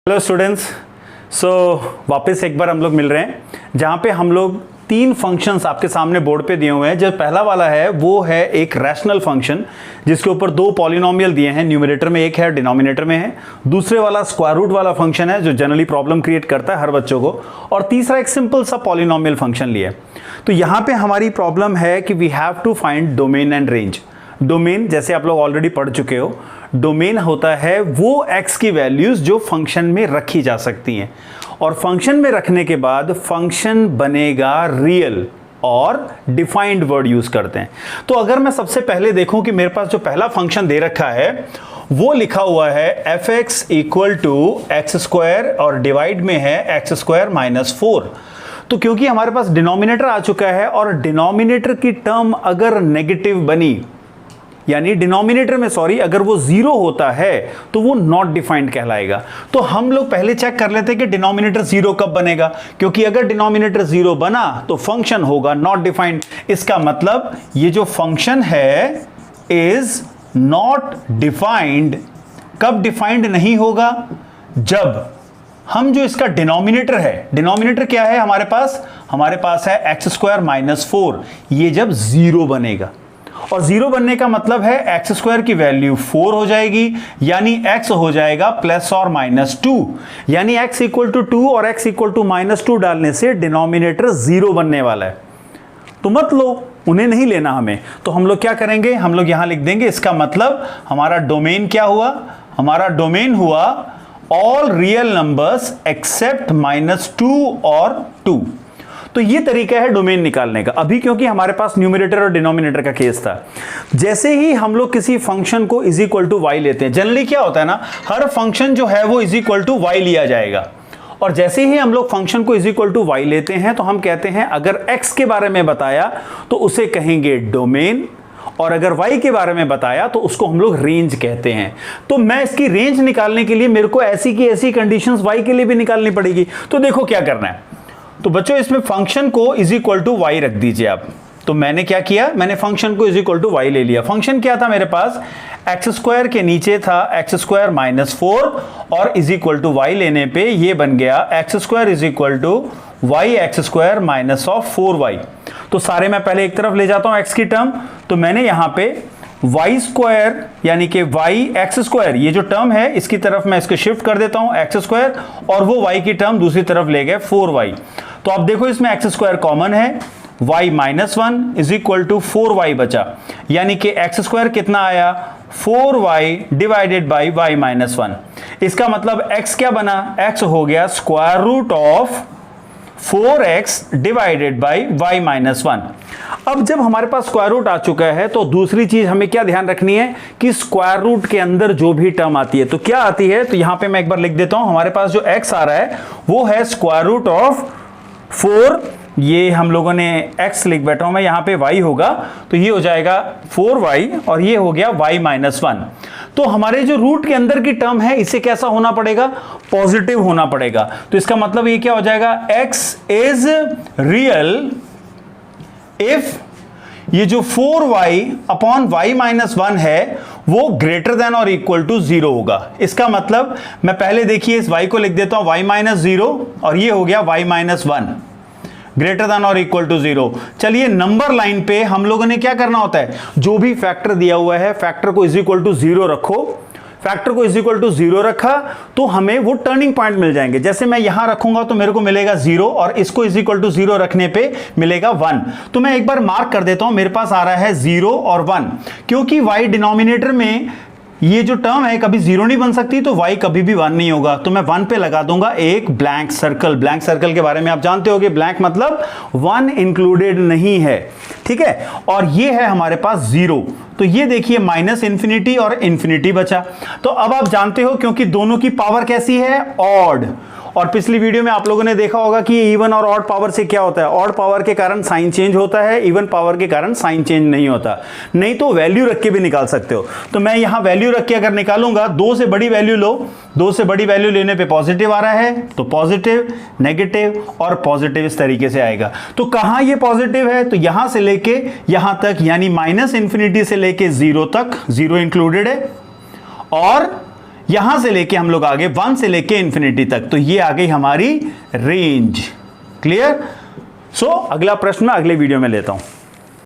Hello students. वापस एक बार हम लोग मिल रहे हैं जहाँ पे हम लोग तीन फंक्शंस आपके सामने बोर्ड पे दिए हुए हैं। जो पहला वाला है वो है एक रैशनल फंक्शन जिसके ऊपर दो पॉलिनोमियल दिए हैं, न्यूमरेटर में एक है, डिनोमिनेटर में है। दूसरे वाला स्क्वायर रूट वाला फंक्शन है जो जनरली प्रॉब्लम क्रिएट करता है हर बच्चों को। और तीसरा एक सिंपल सा पॉलिनोमियल फंक्शन लिया है। तो यहाँ पे हमारी प्रॉब्लम है कि we have to find domain and range. Domain जैसे आप लोग ऑलरेडी पढ़ चुके हो, डोमेन होता है वो x की वैल्यूज जो फंक्शन में रखी जा सकती हैं, और फंक्शन में रखने के बाद फंक्शन बनेगा रियल और डिफाइंड वर्ड यूज करते हैं। तो अगर मैं सबसे पहले देखूं कि मेरे पास जो पहला फंक्शन दे रखा है वो लिखा हुआ है f(x) equal to x square और डिवाइड में है एक्स स्क्वायर माइनस 4। तो क्योंकि हमारे पास डिनोमिनेटर आ चुका है और डिनोमिनेटर की टर्म अगर नेगेटिव बनी, यानी डिनोमिनेटर में अगर वो जीरो होता है तो वो नॉट डिफाइंड कहलाएगा। तो हम लोग पहले चेक कर लेते हैं कि डिनोमिनेटर जीरो कब बनेगा, क्योंकि अगर डिनोमिनेटर जीरो बना तो फंक्शन होगा नॉट डिफाइंड। इसका मतलब ये जो फंक्शन है इज नॉट डिफाइंड। कब डिफाइंड नहीं होगा? जब हम जो इसका डिनोमिनेटर है, डिनोमिनेटर क्या है हमारे पास है एक्स स्क्वायर माइनस 4, ये जब जीरो बनेगा। और जीरो बनने का मतलब है एक्स स्क्वायर की वैल्यू 4 हो जाएगी, यानी x हो जाएगा प्लस और माइनस 2, यानी x इक्वल टू 2 और x इक्वल टू माइनस 2 डालने से डिनोमिनेटर जीरो बनने वाला है। तो मत लो, उन्हें नहीं लेना हमें। तो हम लोग क्या करेंगे, हम लोग यहां लिख देंगे इसका मतलब हमारा डोमेन क्या हुआ, हमारा डोमेन हुआ ऑल रियल नंबर्स एक्सेप्ट -2 और 2। तो ये तरीका है डोमेन निकालने का। अभी क्योंकि हमारे पास न्यूमरेटर और डिनोमिनेटर का केस था, जैसे ही हम लोग किसी फंक्शन को इज इक्वल टू वाई लेते हैं, जनरली क्या होता है ना, हर फंक्शन जो है वो इज इक्वल टू वाई लिया जाएगा। और जैसे ही हम लोग फंक्शन को इज इक्वल टू वाई लेते हैं तो हम कहते हैं अगर एक्स के बारे में बताया तो उसे कहेंगे डोमेन, और अगर y के बारे में बताया तो उसको हम लोग रेंज कहते हैं। तो मैं इसकी रेंज निकालने के लिए मेरे को ऐसी की ऐसी कंडीशंस y के लिए भी निकालनी पड़ेगी। तो देखो क्या करना है। तो बच्चों इसमें फंक्शन को इज इक्वल टू वाई रख दीजिए आप। तो मैंने क्या किया, मैंने फंक्शन को इज इक्वल टू वाई ले लिया। फंक्शन क्या था मेरे पास, एक्स स्क्वायर के नीचे था एक्स स्क्वायर माइनस 4, और इज इक्वल टू वाई लेने पे ये बन गया x square is equal to y x square minus of 4y। तो सारे मैं पहले एक तरफ ले जाता हूं एक्स की टर्म। तो मैंने यहां पे वाई स्क्वायर यानी कि वाई एक्स स्क्वायर, ये जो टर्म है इसकी तरफ मैं इसको शिफ्ट कर देता हूं एक्स स्क्वायर, और वो वाई की टर्म दूसरी तरफ ले गए 4y। तो अब देखो इसमें एक्स स्क्वायर कॉमन है, y minus 1 is equal to 4y बचा, यानी कि एक्स स्क्वायर कितना आया 4y divided by y minus 1। इसका मतलब x क्या बना, x हो गया square root of 4x divided by y minus 1। अब जब हमारे पास स्क्वायर रूट आ चुका है तो दूसरी चीज हमें क्या ध्यान रखनी है कि स्क्वायर रूट के अंदर जो भी टर्म आती है तो क्या आती है। तो यहां पे मैं एक बार लिख देता हूं, हमारे पास जो x आ रहा है वो है स्क्वायर रूट ऑफ 4, ये हम लोगों ने x लिख बैठा हूं मैं, यहां पे y होगा तो ये हो जाएगा 4y और ये हो गया y माइनस 1। तो हमारे जो रूट के अंदर की टर्म है इसे कैसा होना पड़ेगा, पॉजिटिव होना पड़ेगा। तो इसका मतलब ये क्या हो जाएगा, x इज रियल इफ ये जो 4y अपॉन y माइनस 1 है वो ग्रेटर देन और इक्वल टू 0 होगा। इसका मतलब मैं पहले देखिए इस y को लिख देता हूं y माइनस 0 और ये हो गया y माइनस 1 ग्रेटर देन और इक्वल टू 0। चलिए नंबर लाइन पे हम लोगों ने क्या करना होता है, जो भी फैक्टर दिया हुआ है फैक्टर को इज इक्वल टू 0 रखो। फैक्टर को इज इक्वल टू 0 रखा तो हमें वो टर्निंग पॉइंट मिल जाएंगे। जैसे मैं यहां रखूंगा तो मेरे को मिलेगा 0 और इसको इज इक्वल टू 0 रखने पे मिलेगा 1। तो मैं एक बार मार्क कर देता हूं, मेरे पास आ रहा है 0 और 1, क्योंकि y डिनोमिनेटर में ये जो टर्म है कभी 0 नहीं बन सकती तो y कभी भी 1 नहीं होगा। तो मैं 1 पे लगा दूंगा एक ब्लैंक सर्कल। ब्लैंक सर्कल के बारे में आप जानते होगे, ब्लैंक मतलब 1 इंक्लूडेड नहीं है, ठीक है। और ये है हमारे पास 0, तो ये देखिए माइनस इंफिनिटी और इंफिनिटी बचा। तो अब आप जानते हो क्योंकि दोनों की पावर कैसी है, ऑड। और पिछली वीडियो में आप लोगों ने देखा होगा कि इवन और ऑड पावर से क्या होता है, ऑड पावर के कारण साइन चेंज होता है, इवन पावर के कारण साइन चेंज नहीं होता। नहीं तो वैल्यू रख के भी निकाल सकते हो। तो मैं यहां वैल्यू रख के अगर निकालूंगा, 2 से बड़ी वैल्यू लो, 2 से बड़ी वैल्यू लेने पे पॉजिटिव आ रहा है तो पॉजिटिव, नेगेटिव और पॉजिटिव इस तरीके से आएगा। तो कहां ये पॉजिटिव है, तो यहां से लेके यहां तक, यानी माइनस इंफिनिटी से लेके 0 तक, 0 इंक्लूडेड है, और यहां से लेके हम लोग आगे 1 से लेके इंफिनिटी तक, तो ये आ गई हमारी रेंज। क्लियर? सो अगला प्रश्न मैं अगले वीडियो में लेता हूं।